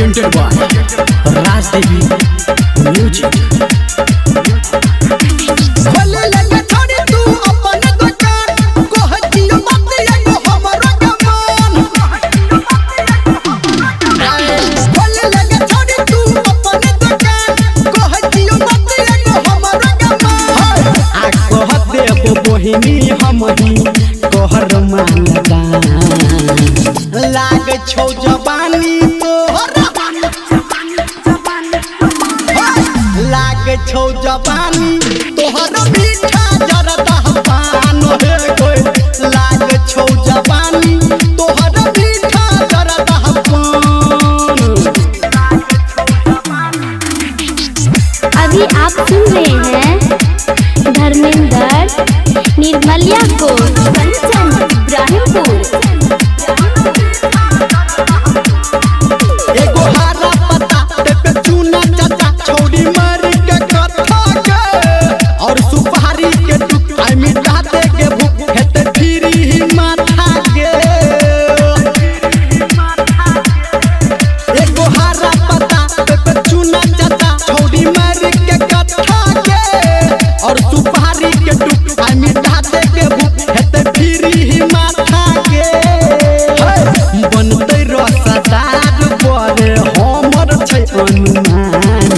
presented by Raj Devi Music. कहर मानदा लाग छौ जवानी लाग छौ जवानी तोहर मीठा जरदा पान हे कोई लाग छौ जवानी तोहर मीठा जरदा पान। अभी आप सुन रहे हैं धर्मेंद्र निर्मलिया को कंचन इब्राहिमपुर। एगो हरा पत्ता पे चूना चाचा छोड़ी मार के कथा के और सुपारी के टुकड़ा मिटा दे के भूख हेते फिरी माथा के। एगो हरा पत्ता पे चूना चाचा छोड़ी मार के कथा के और सुपारी के टुकड़ा मिटा दे के भूख हेते फिरी माथा के। बनते रसदार बड़े हमर छै अनुमान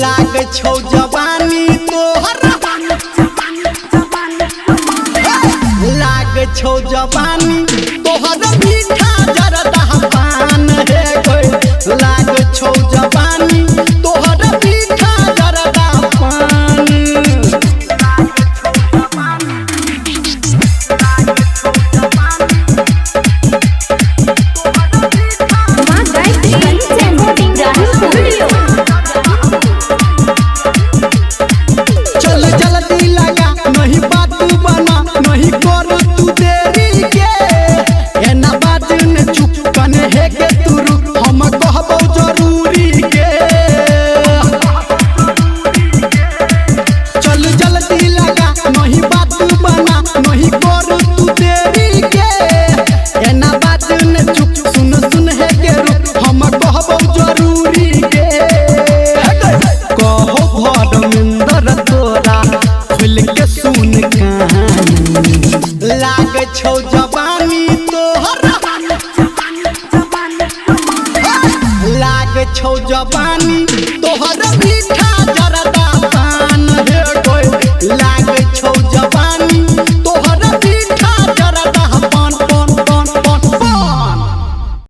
लाग छौ जवानी तोहर लाग छौ जवानी तोहर मीठा जरदा पान हे कोई लाग छौ जवानी तोहर मीठा जरदा पान। चल जल्दी लगा नहीं बात बना नहीं कर तू देरी के एना बात न चुप कने है के तू रुक हम कहबो जरूरी के। चल जल्दी लगा नहीं बात बना नहीं कर तू देरी के एना बात न चुप सुन सुन है के रुक हम कहबो जरूरी के। कहो धर्मेंद्र तोरा खुल के सुन कहानी लाग छौ जवानी तोहर लाग छौ जवानी तोहर मीठा जरदा पान हे कोई लाग छौ